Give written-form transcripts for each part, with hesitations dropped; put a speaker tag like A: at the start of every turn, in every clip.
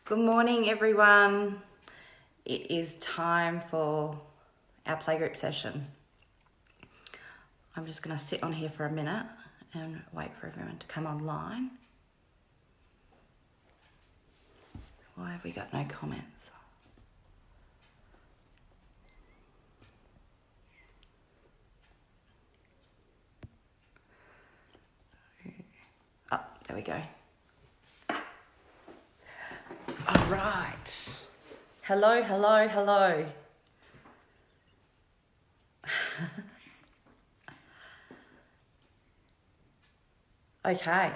A: Good morning, everyone. It is time for our playgroup session. I'm just going to sit on here for a minute and wait for everyone to come online. Why have we got no comments? Oh, there we go. All right. Hello, hello, hello. Okay.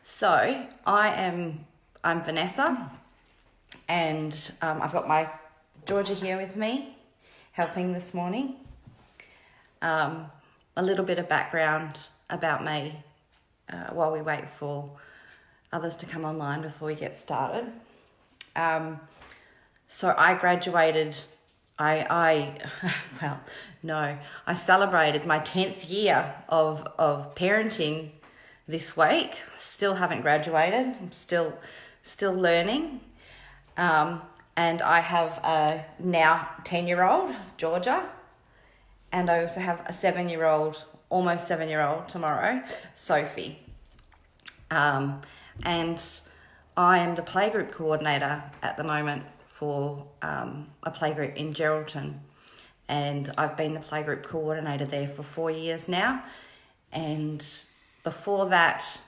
A: So I'm Vanessa, and I've got my Georgia here with me, helping this morning. A little bit of background about me while we wait for others to come online before we get started. So I graduated, I celebrated my 10th year of parenting this week. Still haven't graduated. I'm still learning. And I have a now 10-year-old, Georgia, and I also have a 7-year-old, almost 7-year-old tomorrow, Sophie. And I am the playgroup coordinator at the moment for a playgroup in Geraldton. And I've been the playgroup coordinator there for 4 years now. And before that,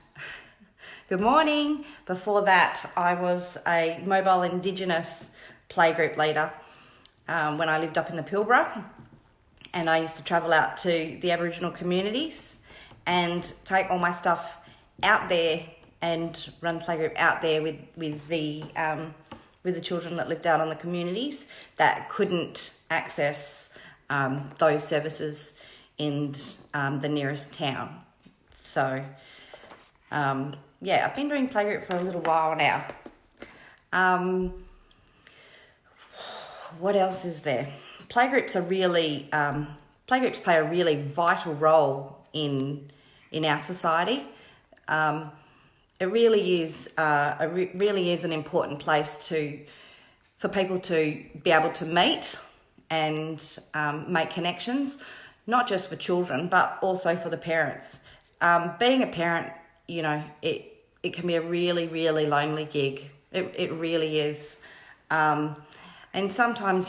A: good morning. Before that, I was a mobile Indigenous playgroup leader when I lived up in the Pilbara. And I used to travel out to the Aboriginal communities and take all my stuff out there and run playgroup out there with the children that lived out on the communities that couldn't access those services in the nearest town. So, I've been doing playgroup for a little while now. What else is there? Playgroups play a really vital role in our society. It really is an important place for people to be able to meet and make connections, not just for children but also for the parents. Being a parent, it can be a really, really lonely gig. It really is, and sometimes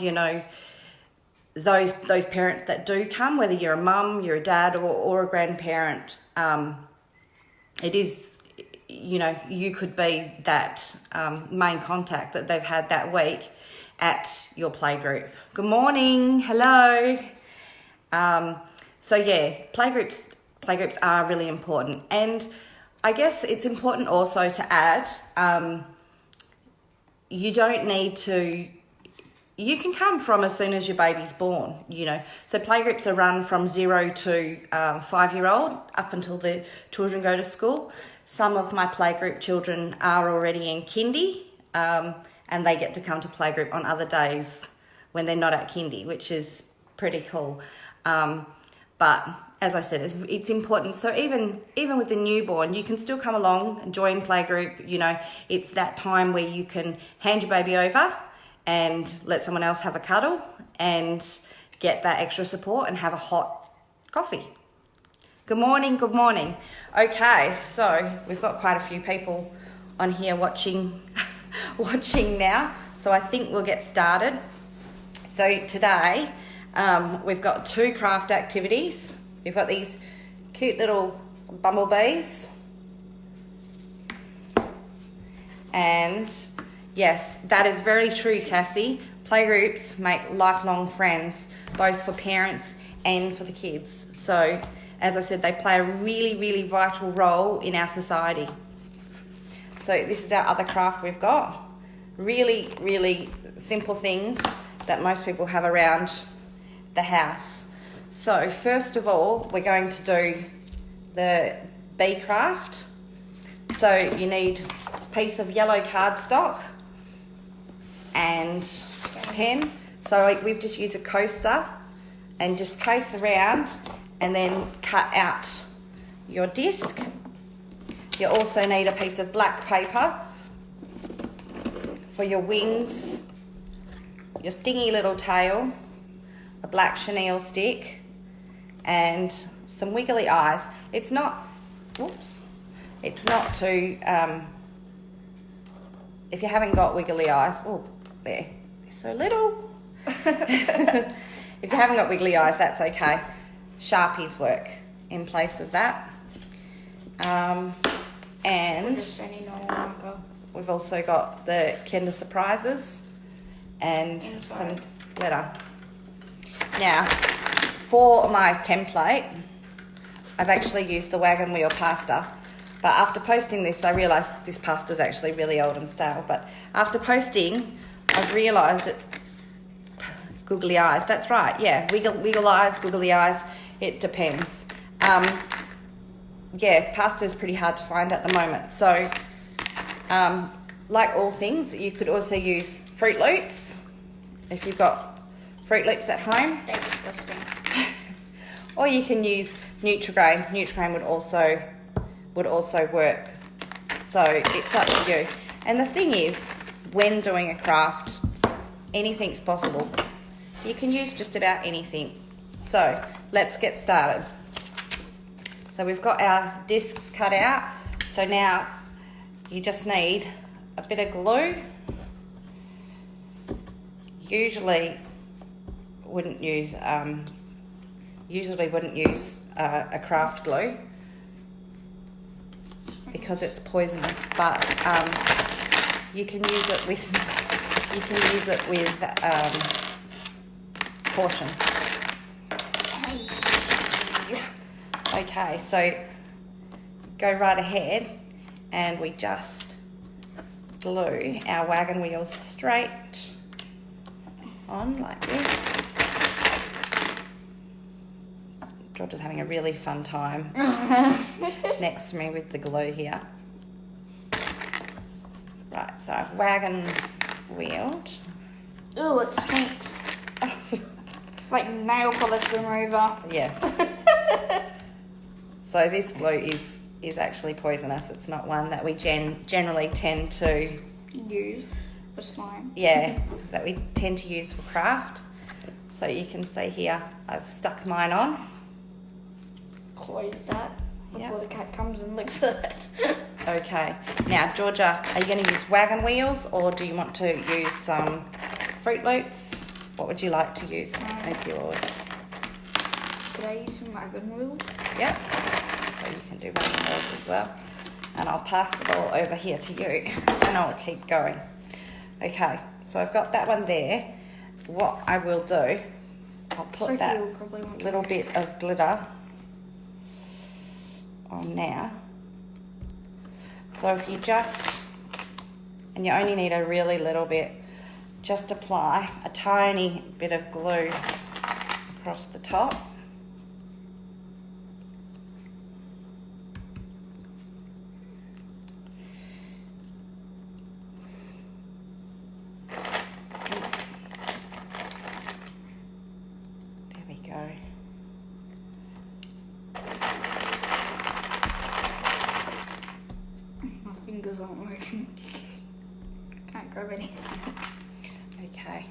A: those parents that do come, whether you're a mum, you're a dad, or a grandparent, it is. You could be that main contact that they've had that week at your playgroup. Good morning, hello. Playgroups are really important, and I guess it's important also to add, you don't need to. You can come from as soon as your baby's born, So playgroups are run from 0 to 5-year-old up until the children go to school. Some of my playgroup children are already in kindy, and they get to come to playgroup on other days when they're not at kindy, which is pretty cool. But as I said, it's important. So even with the newborn, you can still come along and join playgroup. It's that time where you can hand your baby over and let someone else have a cuddle and get that extra support and have a hot coffee. Good morning, good morning. Okay, so we've got quite a few people on here watching now. So I think we'll get started. So today, we've got 2 craft activities. We've got these cute little bumblebees. And yes, that is very true, Cassie. Playgroups make lifelong friends, both for parents and for the kids. So, as I said, they play a really, really vital role in our society. So this is our other craft we've got. Really, really simple things that most people have around the house. So first of all, we're going to do the bee craft. So you need a piece of yellow cardstock and a pen. So we've just used a coaster and just trace around and then cut out your disc. You also need a piece of black paper for your wings, your stingy little tail, a black chenille stick, and some wiggly eyes. It's not, whoops, it's not too, if you haven't got wiggly eyes, oh, they're so little. If you haven't got wiggly eyes, that's okay. Sharpies work in place of that. And we've also got the Kinder Surprises and some glitter. Now, for my template, I've actually used the wagon wheel pasta, but after posting this, I realised this pasta is actually really old and stale. But after posting, I've realised it. Googly eyes, that's right, yeah, wiggle eyes, googly eyes, it depends. Yeah, pasta is pretty hard to find at the moment. So, like all things, you could also use Fruit Loops if you've got Fruit Loops at home.
B: That's disgusting.
A: Or you can use Nutri-Grain. Nutri-Grain would also work. So it's up to you. And the thing is, when doing a craft, anything's possible. You can use just about anything. So let's get started. So we've got our discs cut out. So now you just need a bit of glue. Usually wouldn't use a craft glue because it's poisonous, but you can use it with caution. Okay, so go right ahead and we just glue our wagon wheels straight on like this. George is having a really fun time next to me with the glue here. Right, so I've wagon wheeled.
B: Oh, it stinks. Like nail polish remover.
A: Yes. So this glue is actually poisonous. It's not one that we generally tend to
B: use for slime.
A: Yeah, that we tend to use for craft. So you can see here, I've stuck mine on.
B: Close that before
A: Yep.
B: the cat comes and licks it.
A: Okay. Now, Georgia, are you going to use wagon wheels or do you want to use some Fruit Loops? What would you like to use with yours?
B: Could I use some wagon wheels?
A: Yep. So you can do wagon wheels as well. And I'll pass the ball over here to you and I'll keep going. Okay, so I've got that one there. What I will do, I'll put
B: Sophie
A: that
B: will probably want
A: little bit of glitter on now. So if you just, and you only need a really little bit, just apply a tiny bit of glue across the top. There we go.
B: My fingers aren't working. Can't grab anything.
A: Okay.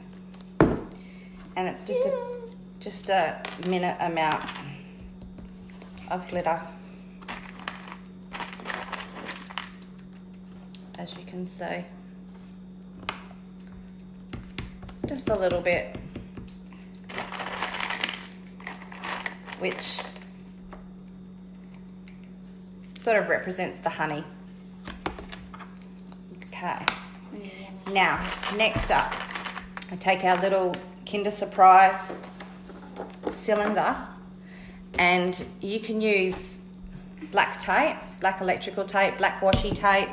A: And it's just a minute amount of glitter. As you can see. Just a little bit. Which sort of represents the honey. Okay. Now, next up, I take our little Kinder Surprise cylinder and you can use black tape, black electrical tape, black washi tape.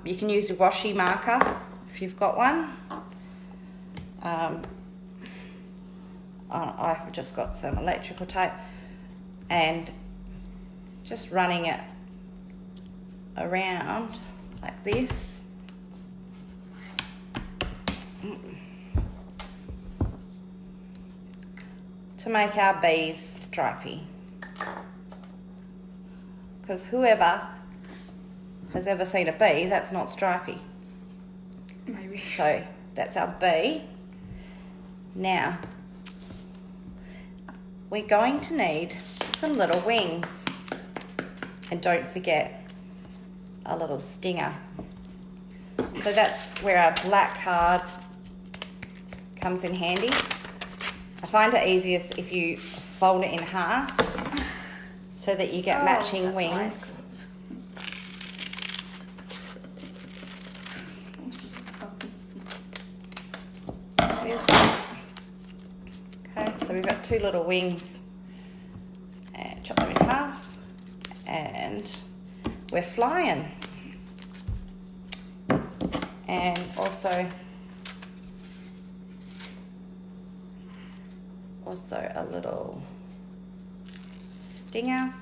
A: You can use a washi marker if you've got one. I've just got some electrical tape and just running it around like this. To make our bees stripy. Because whoever has ever seen a bee that's not stripy.
B: Maybe.
A: So that's our B. Now, we're going to need some little wings. And don't forget a little stinger. So that's where our black card comes in handy. I find it easiest if you fold it in half so that you get matching wings. Okay, so we've got two little wings. And chop them in half. And we're flying. And also a little stinger.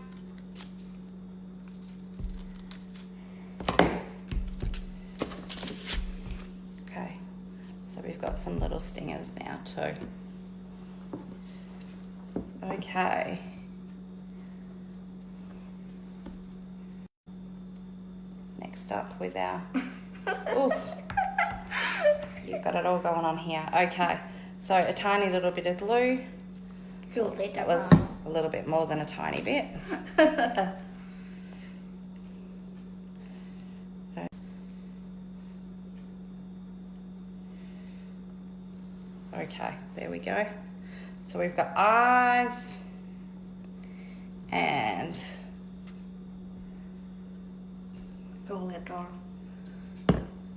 A: Okay, so we've got some little stingers now too. Okay. Next up with our, ooh, you've got it all going on here. Okay, so a tiny little bit of glue. That was a little bit more than a tiny bit. Okay, there we go. So we've got eyes and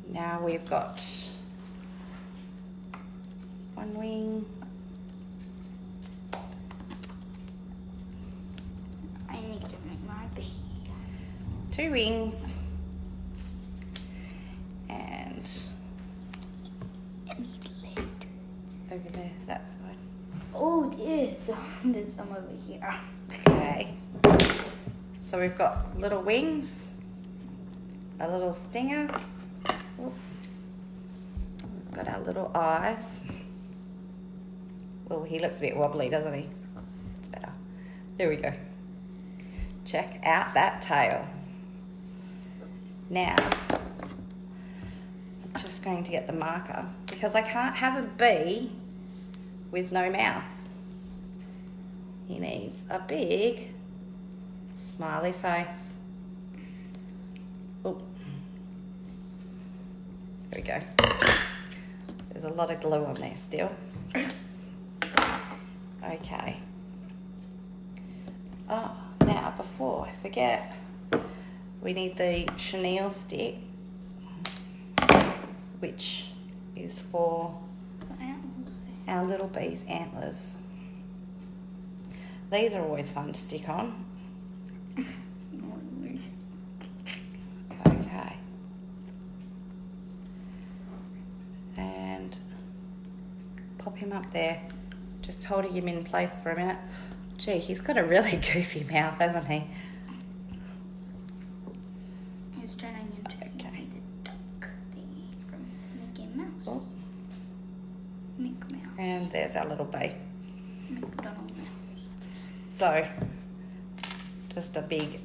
A: now we've got one wing.
B: I need to make my big.
A: Two wings. And over there, that side.
B: Oh, there's some over here.
A: Okay. So we've got little wings, a little stinger. We've got our little eyes. Well, he looks a bit wobbly, doesn't he? It's better. There we go. Check out that tail. Now, I'm just going to get the marker because I can't have a bee with no mouth. He needs a big smiley face. Oh, there we go. There's a lot of glue on there still. Okay. Oh, now before I forget, we need the chenille stick, which is for our little bee's antlers. These are always fun to stick on. Okay. And pop him up there. Just holding him in place for a minute. Gee, he's got a really goofy mouth, hasn't he?
B: He's turning into the duck from Mickey Mouse.
A: Oh.
B: Mickey Mouse.
A: And there's our little bee.
B: McDonald Mouse.
A: So, just a big,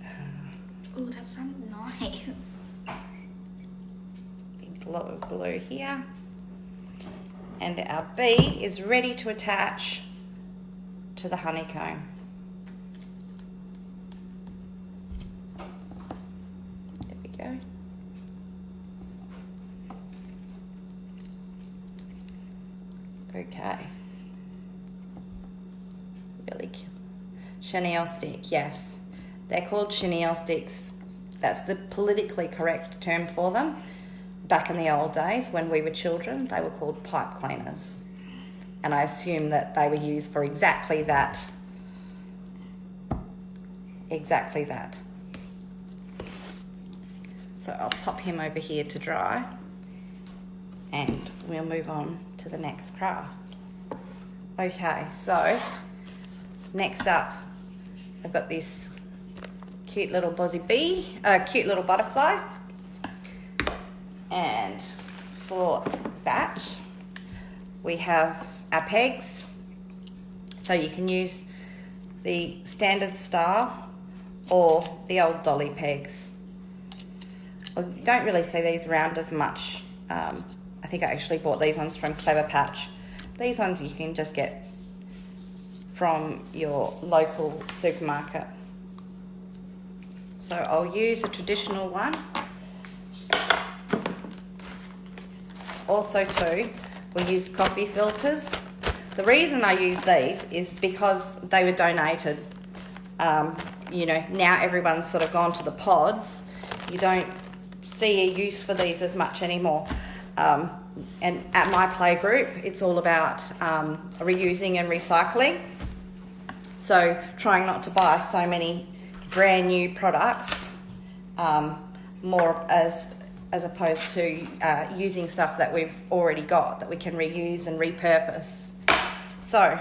B: Oh, that sounds nice.
A: big blob of glue here. And our bee is ready to attach to the honeycomb. There we go. Okay. Really cute. Chenille stick, yes. They're called chenille sticks. That's the politically correct term for them. Back in the old days when we were children, they were called pipe cleaners. And I assume that they were used for exactly that. Exactly that. So I'll pop him over here to dry and we'll move on to the next craft. Okay, so next up, I've got this cute little cute little butterfly. And for that, we have our pegs. So you can use the standard style or the old dolly pegs. I don't really see these around as much I think I actually bought these ones from Clever Patch. These ones you can just get from your local supermarket. So I'll use a traditional one. Also too, we'll use coffee filters. The reason I use these is because they were donated. You know, now everyone's sort of gone to the pods. You don't see a use for these as much anymore. And at my play group, it's all about reusing and recycling. So trying not to buy so many brand new products, more as opposed to using stuff that we've already got that we can reuse and repurpose. So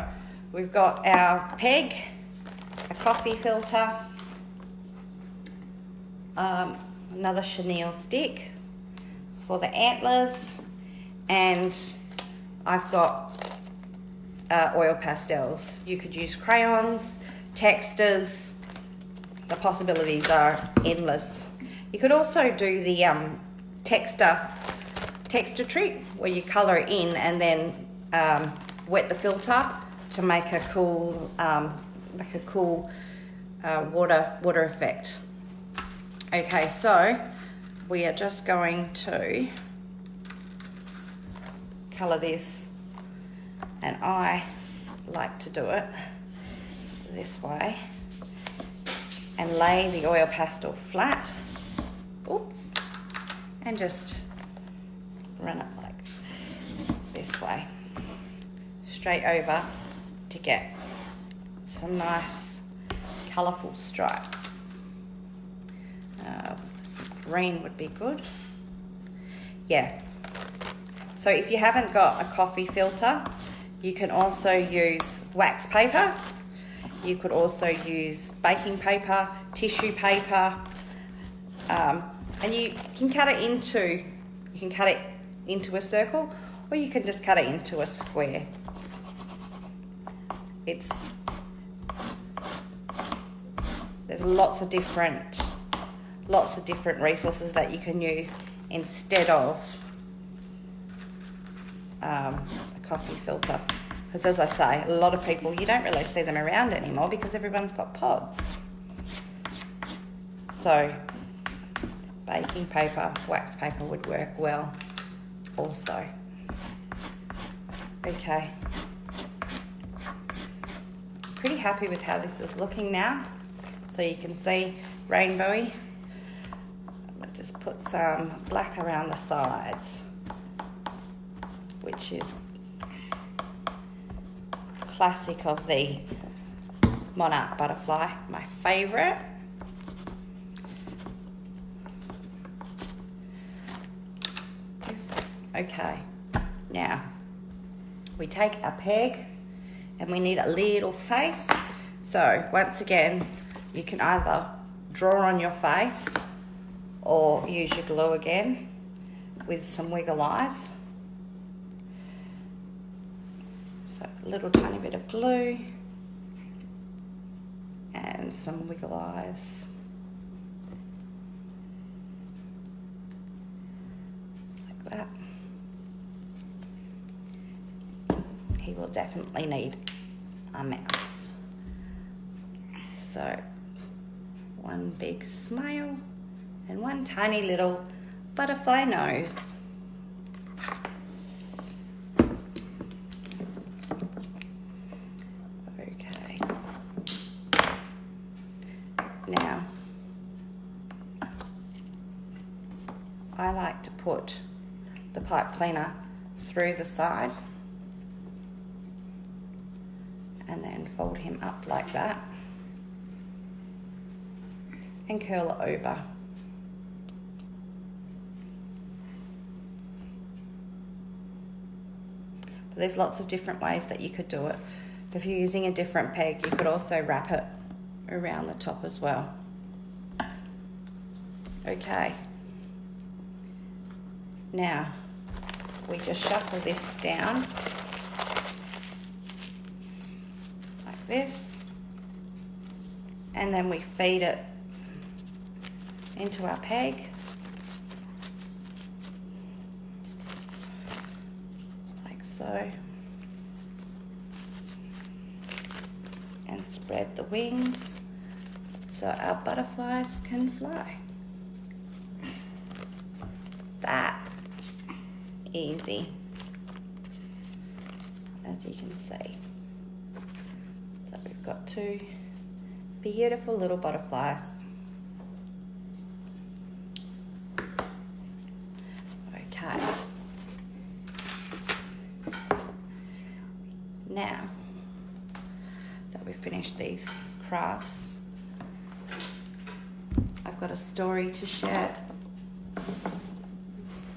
A: we've got our peg, a coffee filter, another chenille stick for the antlers, and I've got oil pastels. You could use crayons, textures. The possibilities are endless. You could also do the texture trick where you colour it in and then wet the filter to make a cool water effect. Okay, so we are just going to colour this, and I like to do it this way and lay the oil pastel flat, oops, and just run it like this way, straight over to get some nice colourful stripes. Green would be good. Yeah. So if you haven't got a coffee filter, you can also use wax paper. You could also use baking paper, tissue paper, and you can cut it into a circle, or you can just cut it into a square. There's lots of different resources that you can use instead of a coffee filter, because as I say, a lot of people, you don't really see them around anymore because everyone's got pods. So baking paper, wax paper would work well also. Okay, pretty happy with how this is looking now. So you can see rainbowy. I'm going to just put some black around the sides, which is classic of the monarch butterfly, my favourite. Okay, now we take our peg and we need a little face. So once again, you can either draw on your face or use your glue again with some wiggle eyes. So a little tiny bit of glue and some wiggle eyes. Like that. He will definitely need a mouth. So one big smile and one tiny little butterfly nose. Okay. Now, I like to put the pipe cleaner through the side and then fold him up like that and curl it over. But there's lots of different ways that you could do it. If you're using a different peg, you could also wrap it around the top as well. Okay. Now, we just shuffle this down like this, and then we feed it into our peg. so. And spread the wings so our butterflies can fly. That easy, as you can see. So we've got two beautiful little butterflies. Okay. Now that we've finished these crafts, I've got a story to share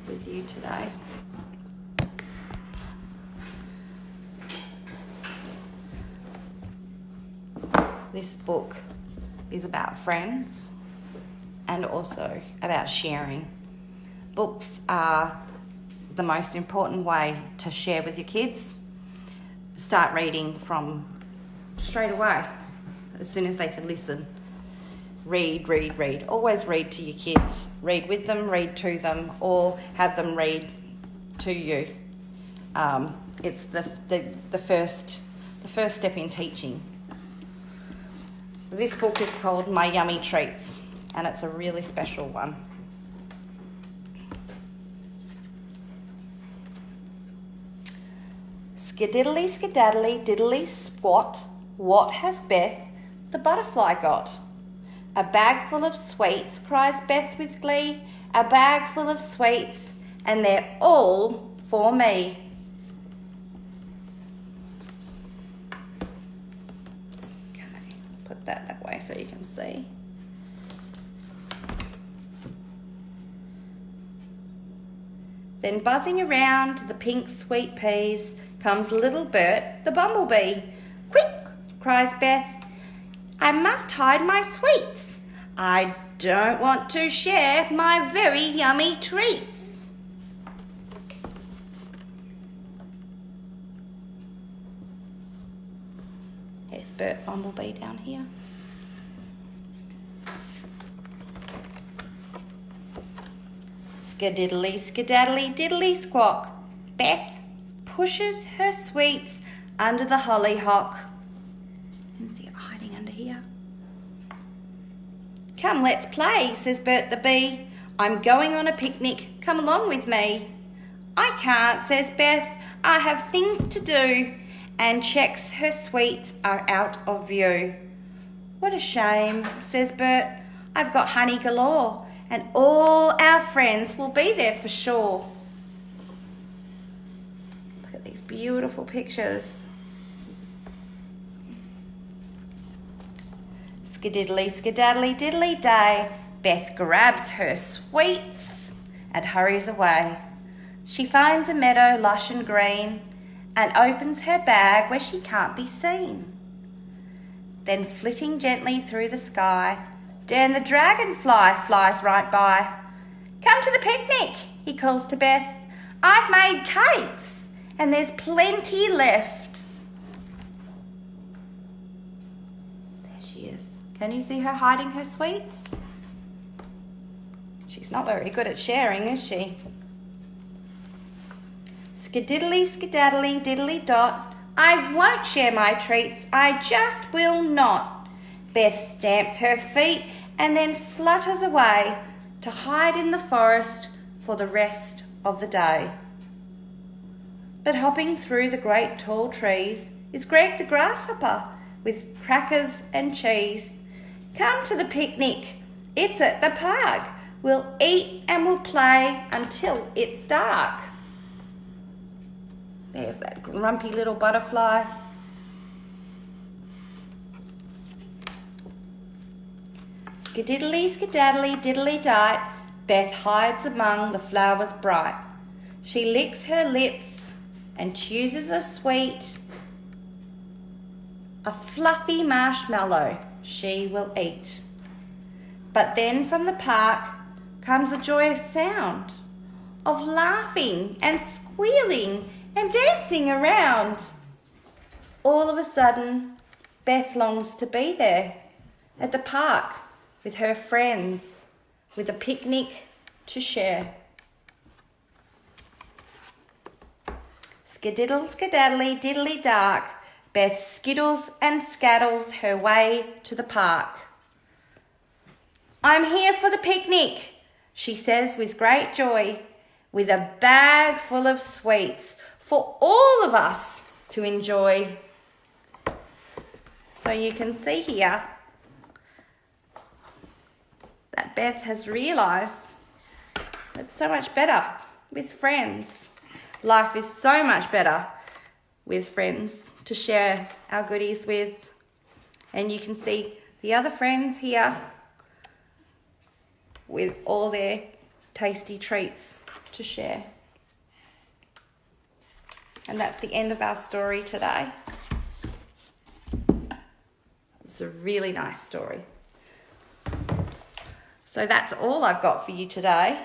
A: with you today. This book is about friends and also about sharing. Books are the most important way to share with your kids. Start reading from straight away, as soon as they can listen. Read. Always read to your kids. Read with them, read to them, or have them read to you. It's the first step in teaching. This book is called My Yummy Treats, and it's a really special one. Skididdly, skidaddly, diddly, squat. What has Beth, the butterfly, got? A bag full of sweets, cries Beth with glee. A bag full of sweets, and they're all for me. Okay, put that way so you can see. Then buzzing around the pink sweet peas comes little Bert, the bumblebee. Quick, cries Beth, I must hide my sweets. I don't want to share my very yummy treats. Here's Bert Bumblebee down here. Skadiddly, skedaddly, diddly squawk. Beth pushes her sweets under the hollyhock. Is he hiding under here? Come, let's play, says Bert the bee. I'm going on a picnic. Come along with me. I can't, says Beth. I have things to do. And checks her sweets are out of view. What a shame, says Bert. I've got honey galore, and all our friends will be there for sure. Look at these beautiful pictures. Skididdly, skedaddly, diddly day. Beth grabs her sweets and hurries away. She finds a meadow lush and green and opens her bag where she can't be seen. Then flitting gently through the sky, Dan the dragonfly flies right by. Come to the picnic, he calls to Beth. I've made cakes and there's plenty left. There she is. Can you see her hiding her sweets? She's not very good at sharing, is she? Skididdly, skedaddly, diddly dot. I won't share my treats, I just will not. Beth stamps her feet and then flutters away to hide in the forest for the rest of the day. But hopping through the great tall trees is Greg the grasshopper with crackers and cheese. Come to the picnic, it's at the park. We'll eat and we'll play until it's dark. There's that grumpy little butterfly. Skididdly, skedaddly, diddly dite. Beth hides among the flowers bright. She licks her lips and chooses a sweet. A fluffy marshmallow she will eat. But then from the park comes a joyous sound of laughing and squealing and dancing around. All of a sudden, Beth longs to be there at the park with her friends, with a picnic to share. Skadiddle, skadaddly, diddly dark, Beth skiddles and scattles her way to the park. I'm here for the picnic, she says with great joy, with a bag full of sweets for all of us to enjoy. So you can see here that Beth has realised it's so much better with friends. Life is so much better with friends to share our goodies with. And you can see the other friends here with all their tasty treats to share. And that's the end of our story today. It's a really nice story. So that's all I've got for you today.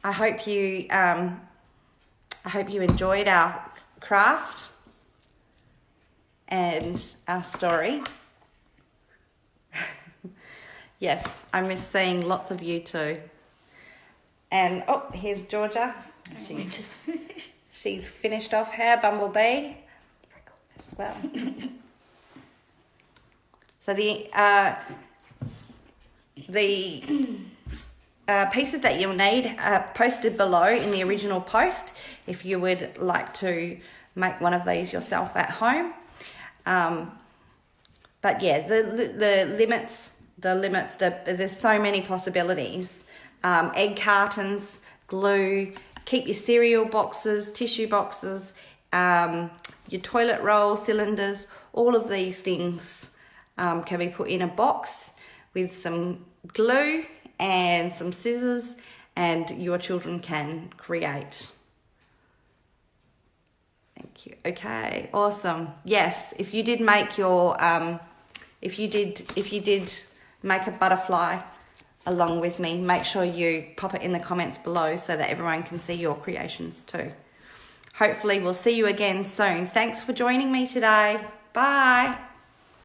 A: I hope you enjoyed our craft and our story. Yes, I miss seeing lots of you too. And oh, here's Georgia. She's finished off her bumblebee as well. So the pieces that you'll need are posted below in the original post if you would like to make one of these yourself at home. But yeah, the limits, there's so many possibilities. Egg cartons, glue, keep your cereal boxes, tissue boxes, your toilet roll cylinders, all of these things can be put in a box with some glue and some scissors, and your children can create. Thank you. Okay, awesome. Yes, if you did make your if you did make a butterfly along with me, make sure you pop it in the comments below so that everyone can see your creations too. Hopefully we'll see you again soon. Thanks for joining me today. Bye.